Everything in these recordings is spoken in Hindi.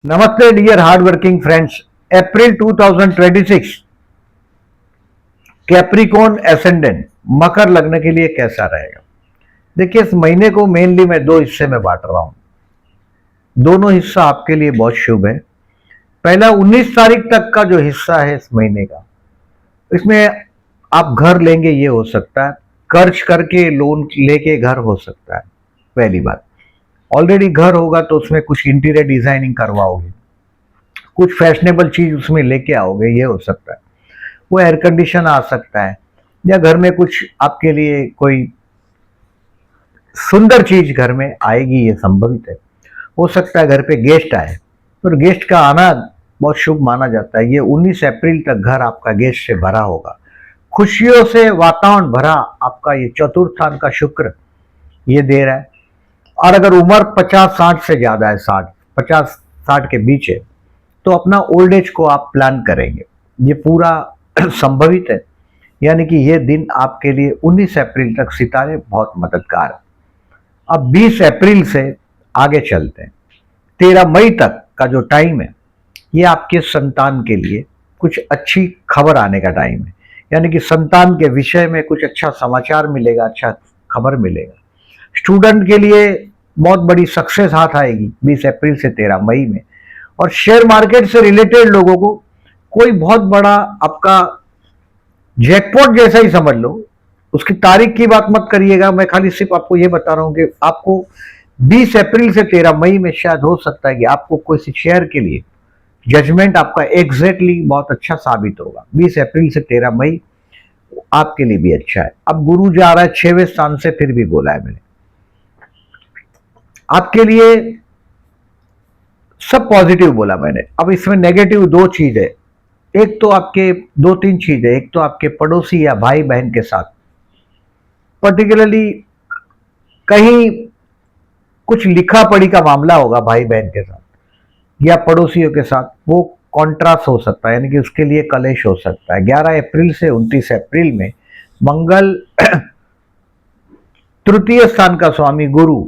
नमस्ते डियर हार्ड वर्किंग फ्रेंड्स। अप्रैल 2026 कैप्रिकॉन एसेंडेंट मकर लग्न के लिए कैसा रहेगा। देखिए, इस महीने को मेनली मैं दो हिस्से में बांट रहा हूं। दोनों हिस्सा आपके लिए बहुत शुभ है। पहला 19 तारीख तक का जो हिस्सा है इस महीने का, इसमें आप घर लेंगे, ये हो सकता है कर्ज करके लोन लेके घर हो सकता है। पहली बात, ऑलरेडी घर होगा तो उसमें कुछ इंटीरियर डिजाइनिंग करवाओगे, कुछ फैशनेबल चीज उसमें लेके आओगे, ये हो सकता है। वो एयर कंडीशन आ सकता है, या घर में कुछ आपके लिए कोई सुंदर चीज घर में आएगी, ये संभवित है। हो सकता है घर पे गेस्ट आए, तो गेस्ट का आना बहुत शुभ माना जाता है। ये 19 अप्रैल तक घर आपका गेस्ट से भरा होगा, खुशियों से वातावरण भरा आपका ये चतुर्थ स्थान का शुक्र ये दे रहा है। और अगर उम्र 50-60 से ज्यादा है, 50-60 के बीच है, तो अपना ओल्ड एज को आप प्लान करेंगे, ये पूरा संभवित है। यानी कि ये दिन आपके लिए 19 अप्रैल तक सितारे बहुत मददगार है। अब 20 अप्रैल से आगे चलते हैं। 13 मई तक का जो टाइम है, ये आपके संतान के लिए कुछ अच्छी खबर आने का टाइम है। यानी कि संतान के विषय में कुछ अच्छा समाचार मिलेगा, अच्छा खबर मिलेगा। स्टूडेंट के लिए बहुत बड़ी सक्सेस हाथ आएगी 20 अप्रैल से 13 मई में। और शेयर मार्केट से रिलेटेड लोगों को कोई बहुत बड़ा आपका जैकपॉट जैसा ही समझ लो। उसकी तारीख की बात मत करिएगा, मैं खाली सिर्फ आपको यह बता रहा हूं कि आपको 20 अप्रैल से 13 मई में शायद हो सकता है कि आपको कोई शेयर के लिए जजमेंट आपका एग्जैक्टली बहुत अच्छा साबित होगा। 20 अप्रैल से 13 मई आपके लिए भी अच्छा है। अब गुरु जा रहा है 6वें स्थान से, फिर भी बोला है मैंने आपके लिए सब पॉजिटिव बोला मैंने। अब इसमें नेगेटिव दो चीज है। एक तो आपके दो तीन चीज है। एक तो आपके पड़ोसी या भाई बहन के साथ, पर्टिकुलरली कहीं कुछ लिखा पढ़ी का मामला होगा भाई बहन के साथ या पड़ोसियों के साथ, वो कॉन्ट्रास्ट हो सकता है, यानी कि उसके लिए कलेश हो सकता है। 11 अप्रैल से 29 अप्रैल में मंगल तृतीय स्थान का स्वामी गुरु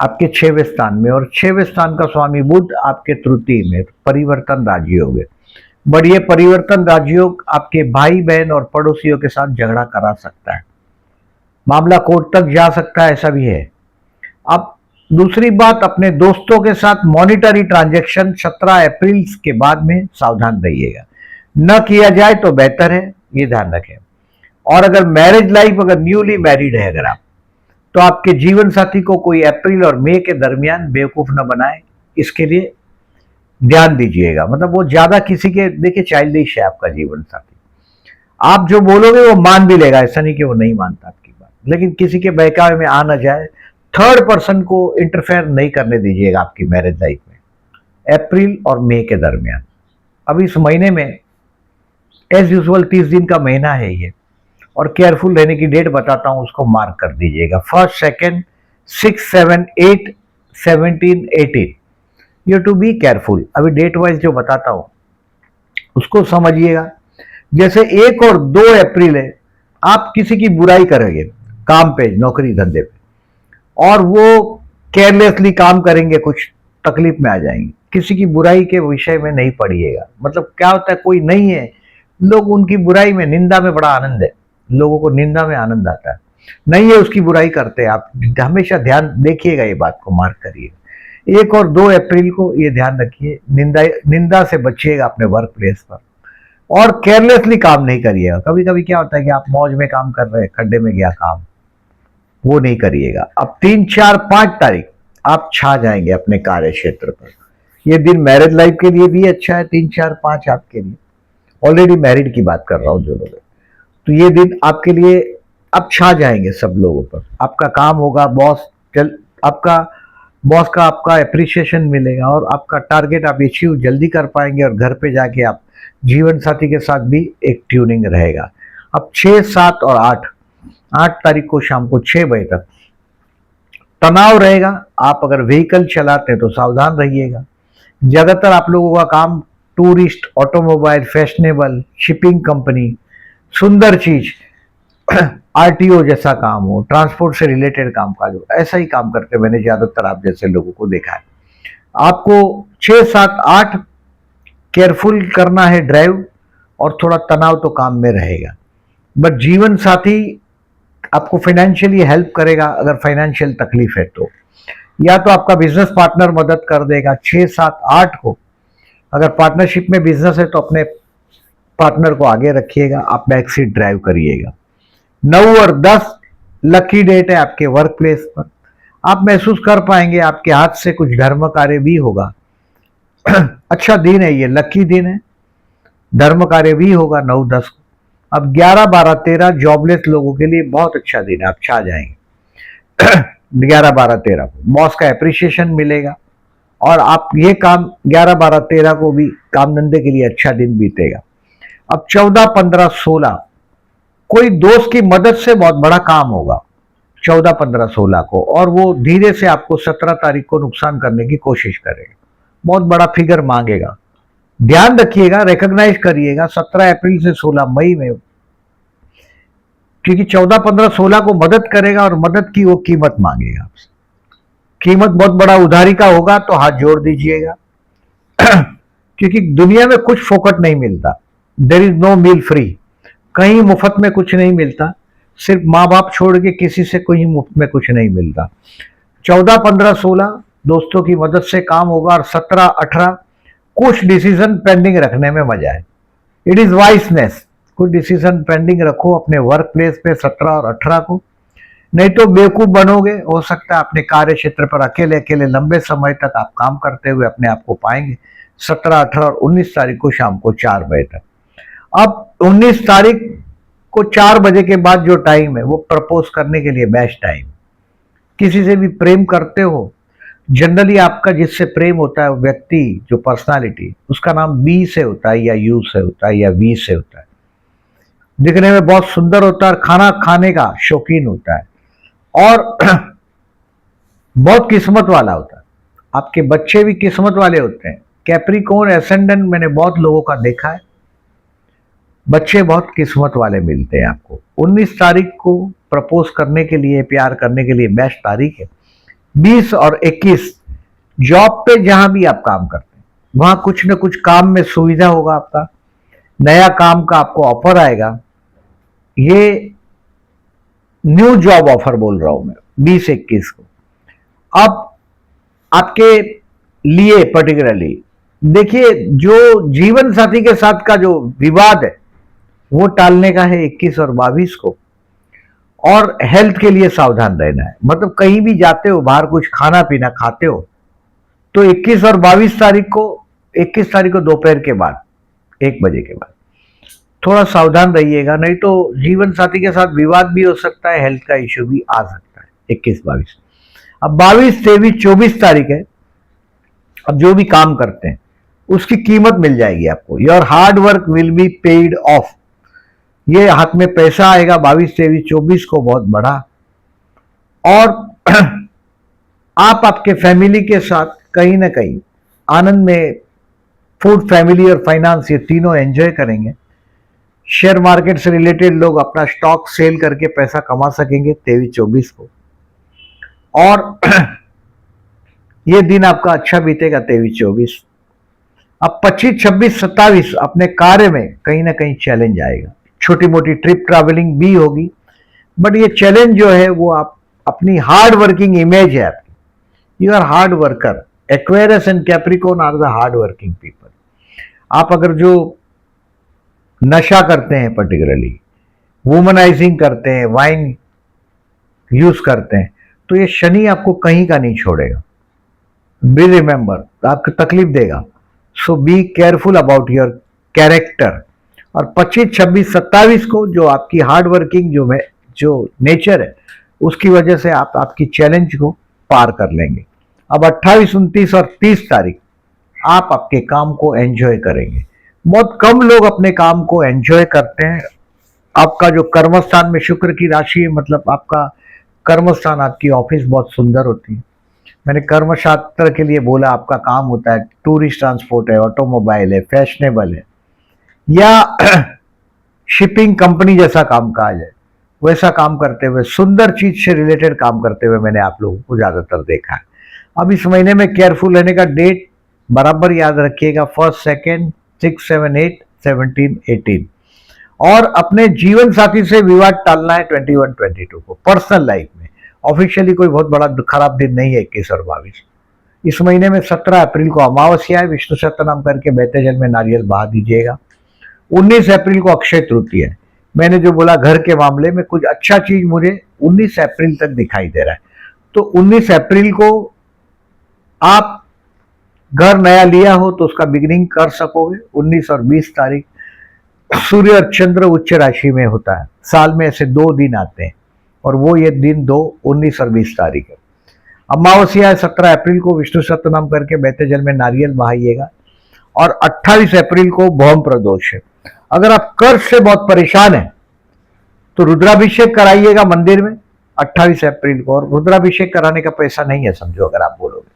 आपके 6वें स्थान में, और 6वें स्थान का स्वामी बुध आपके तृतीय में, परिवर्तन राजयोग है। बढ़िया परिवर्तन राजयोग आपके भाई बहन और पड़ोसियों के साथ झगड़ा करा सकता है, मामला कोर्ट तक जा सकता है, ऐसा भी है। अब दूसरी बात, अपने दोस्तों के साथ मॉनिटरी ट्रांजैक्शन 17 अप्रैल के बाद में सावधान रहिएगा, न किया जाए तो बेहतर है, ये ध्यान रखें। और अगर मैरिज लाइफ, अगर न्यूली मैरिड है अगर आप, तो आपके जीवन साथी को कोई अप्रैल और मई के दरमियान बेवकूफ न बनाए, इसके लिए ध्यान दीजिएगा। मतलब वो ज्यादा किसी के, देखिए चाइल्डिश है आपका जीवन साथी, आप जो बोलोगे वो मान भी लेगा, ऐसा नहीं कि वो नहीं मानता आपकी बात, लेकिन किसी के बहकावे में आ ना जाए। थर्ड पर्सन को इंटरफेयर नहीं करने दीजिएगा आपकी मैरिज लाइफ में अप्रैल और मई के दरमियान। अब इस महीने में एज यूजुअल 30 दिन का महीना है ये, और केयरफुल रहने की डेट बताता हूं, उसको मार्क कर दीजिएगा। 1, 2, 6, 7, 8, 17, 18, यू टू बी केयरफुल। अभी डेट वाइज जो बताता हूं उसको समझिएगा। जैसे 1 और 2 अप्रैल है, आप किसी की बुराई करेंगे काम पे, नौकरी धंधे पे, और वो केयरलेसली काम करेंगे, कुछ तकलीफ में आ जाएंगे। किसी की बुराई के विषय में नहीं पड़िएगा। मतलब क्या होता है, कोई नहीं है, लोग उनकी बुराई में, निंदा में बड़ा आनंद है, लोगों को निंदा में आनंद आता है, नहीं है उसकी बुराई करते हैं। आप हमेशा ध्यान देखिएगा, ये बात को मार्क करिएगा। 1 और 2 अप्रैल को ये ध्यान रखिए, निंदा से बचिएगा अपने वर्क प्लेस पर, और केयरलेसली काम नहीं करिएगा। कभी कभी क्या होता है कि आप मौज में काम कर रहे हैं, खड्डे में गया काम, वो नहीं करिएगा। अब 3, 4, 5 तारीख आप छा जाएंगे अपने कार्य क्षेत्र पर। ये दिन मैरिज लाइफ के लिए भी अच्छा है, 3, 4, 5 आपके लिए, ऑलरेडी मैरिड की बात कर रहा हूं जो लोग, तो ये दिन आपके लिए अब छा जाएंगे सब लोगों पर। आपका काम होगा, आपका बॉस का आपका अप्रिसिएशन मिलेगा, और आपका टारगेट आप अचीव जल्दी कर पाएंगे, और घर पे जाके आप जीवन साथी के साथ भी एक ट्यूनिंग रहेगा। अब 6, 7 और 8 तारीख को शाम को 6 बजे तक तनाव रहेगा। आप अगर व्हीकल चलाते हैं तो सावधान रहिएगा। ज्यादातर आप लोगों का काम tourist, automobile, fashionable, shipping company, सुंदर चीज, आरटीओ जैसा काम हो, ट्रांसपोर्ट से रिलेटेड काम काज हो, ऐसा ही काम करते मैंने ज्यादातर आप जैसे लोगों को देखा है। आपको 6, 7, 8 केयरफुल करना है ड्राइव, और थोड़ा तनाव तो काम में रहेगा। बट जीवन साथी आपको फाइनेंशियली हेल्प करेगा अगर फाइनेंशियल तकलीफ है तो, या तो आपका बिजनेस पार्टनर मदद कर देगा 6, 7, 8 को। अगर पार्टनरशिप में बिजनेस है तो अपने पार्टनर को आगे रखिएगा, आप बैक सीट ड्राइव करिएगा। 9 और 10 लकी डेट है आपके वर्क प्लेस पर। आप महसूस कर पाएंगे आपके हाथ से कुछ धर्म कार्य भी होगा। अच्छा दिन है, ये लकी दिन है, धर्म कार्य भी होगा 9, 10 को। अब 11, 12, 13 जॉबलेस लोगों के लिए बहुत अच्छा दिन है, आप छा जाएंगे। 11, 12, 13 को बॉस का एप्रिसिएशन मिलेगा, और आप ये काम 11, 12, 13 को भी काम धंधे के लिए अच्छा दिन बीतेगा। अब 14, 15, 16 कोई दोस्त की मदद से बहुत बड़ा काम होगा 14, 15, 16 को, और वो धीरे से आपको 17 तारीख को नुकसान करने की कोशिश करेगा, बहुत बड़ा फिगर मांगेगा। ध्यान रखिएगा, रिकॉग्नाइज करिएगा 17 अप्रैल से 16 मई में, क्योंकि 14, 15, 16 को मदद करेगा और मदद की वो कीमत मांगेगा आपसे। कीमत बहुत बड़ा उधारी का होगा तो हाथ जोड़ दीजिएगा। क्योंकि दुनिया में कुछ फोकट नहीं मिलता, there is no meal free, कहीं मुफ्त में कुछ नहीं मिलता, सिर्फ माँ बाप छोड़ के किसी से कोई मुफ्त में कुछ नहीं मिलता। 14, 15, 16 दोस्तों की मदद से काम होगा, और 17, 18 कुछ डिसीजन पेंडिंग रखने में मजा है। इट इज वाइसनेस, कुछ डिसीजन पेंडिंग रखो अपने वर्क प्लेस पे 17 और 18 को, नहीं तो बेवकूफ बनोगे। हो सकता है अपने कार्य क्षेत्र पर अकेले अकेले लंबे समय तक आप काम करते हुए अपने आप को पाएंगे 17, 18 और 19 तारीख को शाम को 4 बजे तक। अब 19 तारीख को 4 बजे के बाद जो टाइम है वो प्रपोज करने के लिए बेस्ट टाइम। किसी से भी प्रेम करते हो, जनरली आपका जिससे प्रेम होता है व्यक्ति, जो पर्सनालिटी, उसका नाम बी से होता है, या यू से होता है, या वी से होता है। दिखने में बहुत सुंदर होता है और खाना खाने का शौकीन होता है, और बहुत किस्मत वाला होता है। आपके बच्चे भी किस्मत वाले होते हैं। कैप्रिकॉर्न एसेंडेंट मैंने बहुत लोगों का देखा है, बच्चे बहुत किस्मत वाले मिलते हैं आपको। 19 तारीख को प्रपोज करने के लिए, प्यार करने के लिए बेस्ट तारीख है। 20 और 21 जॉब पे जहां भी आप काम करते हैं वहां कुछ न कुछ काम में सुविधा होगा, आपका नया काम का आपको ऑफर आएगा। ये न्यू जॉब ऑफर बोल रहा हूं मैं 20, 21 को। अब आपके लिए पर्टिकुलरली देखिए, जो जीवन साथी के साथ का जो विवाद है वो टालने का है 21 और 22 को, और हेल्थ के लिए सावधान रहना है। मतलब कहीं भी जाते हो, बाहर कुछ खाना पीना खाते हो, तो 21 और 22 तारीख को, 21 तारीख को दोपहर के बाद 1 बजे के बाद थोड़ा सावधान रहिएगा, नहीं तो जीवन साथी के साथ विवाद भी हो सकता है, हेल्थ का इश्यू भी आ सकता है 21, 22। अब 22, 23, 24 तारीख है। अब जो भी काम करते हैं उसकी कीमत मिल जाएगी आपको। Your hard work will be paid of, ये हाथ में पैसा आएगा 22, 23, 24 को बहुत बड़ा। और आप आपके फैमिली के साथ कहीं ना कहीं आनंद में फूड, फैमिली और फाइनेंस, ये तीनों एंजॉय करेंगे। शेयर मार्केट से रिलेटेड लोग अपना स्टॉक सेल करके पैसा कमा सकेंगे 23, 24 को। और ये दिन आपका अच्छा बीतेगा 23, 24। अब 25, 26, 27 अपने कार्य में कहीं ना कहीं चैलेंज आएगा। छोटी मोटी ट्रिप ट्रैवलिंग भी होगी, बट ये चैलेंज जो है वो आप अपनी हार्ड वर्किंग इमेज है आपकी। You are hard worker. Aquarius and Capricorn are the hard working people. आप अगर जो नशा करते हैं, पर्टिकुलरली वुमनाइजिंग करते हैं, वाइन यूज करते हैं, तो ये शनि आपको कहीं का नहीं छोड़ेगा। बी रिमेंबर, आपको तकलीफ देगा। So be careful about your character. और 25, 26, 27 को जो आपकी हार्ड वर्किंग जो नेचर है, उसकी वजह से आप आपकी चैलेंज को पार कर लेंगे। अब 28, 29 और 30 तारीख आप आपके काम को एंजॉय करेंगे। बहुत कम लोग अपने काम को एंजॉय करते हैं। आपका जो कर्मस्थान में शुक्र की राशि है, मतलब आपका कर्मस्थान, आपकी ऑफिस बहुत सुंदर होती है। मैंने कर्मशास्त्र के लिए बोला, आपका काम होता है टूरिस्ट ट्रांसपोर्ट है, ऑटोमोबाइल है, फैशनेबल है, या शिपिंग कंपनी जैसा कामकाज है। वैसा काम करते हुए, सुंदर चीज से रिलेटेड काम करते हुए मैंने आप लोगों को ज्यादातर देखा है। अब इस महीने में केयरफुल रहने का डेट बराबर याद रखिएगा, 1, 2, 6, 7, 8, 17, 18। और अपने जीवन साथी से विवाद टालना है 21, 22 को पर्सनल लाइफ में। ऑफिशियली कोई बहुत बड़ा खराब दिन नहीं है 21 और 22। इस महीने में 17 अप्रैल को अमावस्या है, विष्णु सहस्त्रनाम करके बहते जल में नारियल बहा दीजिएगा। 19 अप्रैल को अक्षय तृतीया है। मैंने जो बोला घर के मामले में कुछ अच्छा चीज मुझे 19 अप्रैल तक दिखाई दे रहा है, तो 19 अप्रैल को आप घर नया लिया हो तो उसका बिगिनिंग कर सकोगे। 19 और 20 तारीख सूर्य और चंद्र उच्च राशि में होता है। साल में ऐसे 2 दिन आते हैं और वो ये दिन 2, 19 और 20 तारीख है। अमावस्या 17 अप्रैल को विष्णु सहस्त्रनाम करके बहते जल में नारियल बहाइएगा। और 28 अप्रैल को भौम प्रदोष है। अगर आप कर्ज से बहुत परेशान हैं तो रुद्राभिषेक कराइएगा मंदिर में 28 अप्रैल को। और रुद्राभिषेक कराने का पैसा नहीं है समझो, अगर आप बोलोगे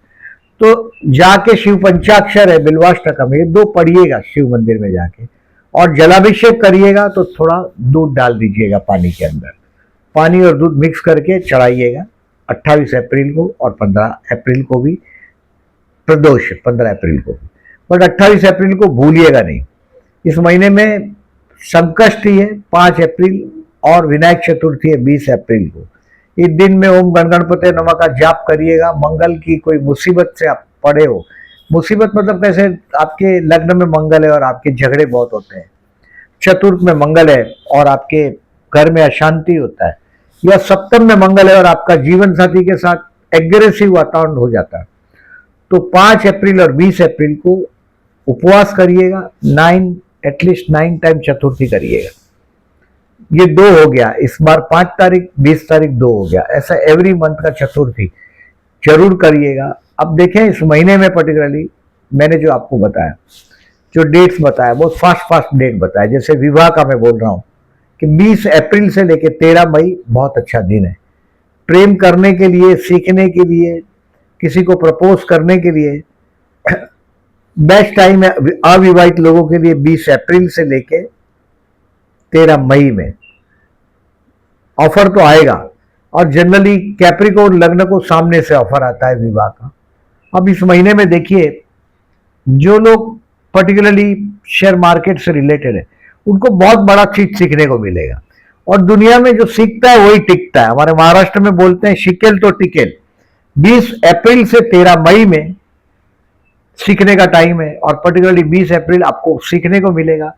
तो जाके शिव पंचाक्षर है, बिल्वाष्टकम, ये 2 पढ़िएगा शिव मंदिर में जाके। और जलाभिषेक करिएगा तो थोड़ा दूध डाल दीजिएगा पानी के अंदर, पानी और दूध मिक्स करके चढ़ाइएगा 28 अप्रैल को। और 15 अप्रैल को भी प्रदोष है, 15 अप्रैल को भी, बट 28 अप्रैल को भूलिएगा नहीं। इस महीने में संकष्टी है 5 अप्रैल और विनायक चतुर्थी है 20 अप्रैल को। इस दिन में ओम गण गणपते नमः का जाप करिएगा। मंगल की कोई मुसीबत से आप पड़े हो, मुसीबत मतलब कैसे, आपके लग्न में मंगल है और आपके झगड़े बहुत होते हैं, चतुर्थ में मंगल है और आपके घर में अशांति होता है, या सप्तम में मंगल है और आपका जीवन साथी के साथ एग्रेसिव वातावरण हो जाता है, तो 5 अप्रैल और 20 अप्रैल को उपवास करिएगा। एटलीस्ट 9 टाइम चतुर्थी करिएगा। ये 2 हो गया, इस बार 5 तारीख 20 तारीख 2 हो गया। ऐसा एवरी मंथ का चतुर्थी जरूर करिएगा। अब देखें इस महीने में पर्टिकुलरली मैंने जो आपको बताया, जो डेट्स बताया, बहुत फास्ट डेट बताया। जैसे विवाह का मैं बोल रहा हूँ कि 20 अप्रैल से लेकर 13 मई बहुत अच्छा दिन है प्रेम करने के लिए, सीखने के लिए, किसी को प्रपोज करने के लिए बेस्ट टाइम है अविवाहित लोगों के लिए 20 अप्रैल से लेके 13 मई में। ऑफर तो आएगा और जनरली कैप्रिकॉर्न लग्न को सामने से ऑफर आता है विवाह का। अब इस महीने में देखिए जो लोग पर्टिकुलरली शेयर मार्केट से रिलेटेड है उनको बहुत बड़ा चीज सीखने को मिलेगा। और दुनिया में जो सीखता है वही टिकता है। हमारे महाराष्ट्र में बोलते हैं शिकेल तो टिकेल। 20 अप्रैल से 13 मई में सीखने का टाइम है और पर्टिकुलरली 20 अप्रैल आपको सीखने को मिलेगा।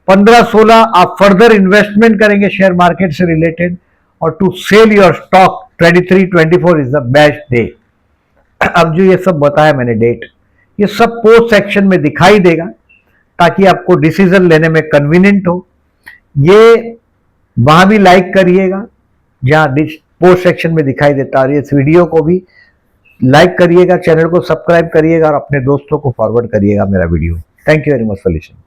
15-16 आप फर्दर इन्वेस्टमेंट करेंगे शेयर मार्केट से रिलेटेड। और to sell your stock 23-24 is the best day. अब जो ये सब बताया मैंने डेट, ये सब पोस्ट सेक्शन में दिखाई देगा ताकि आपको डिसीजन लेने में कन्वीनियंट हो। ये वहां भी लाइक करिएगा जहां पोस्ट सेक्शन में दिखाई देता है। इस वीडियो को भी लाइक करिएगा, चैनल को सब्सक्राइब करिएगा और अपने दोस्तों को फॉरवर्ड करिएगा मेरा video. Thank you very much for listening.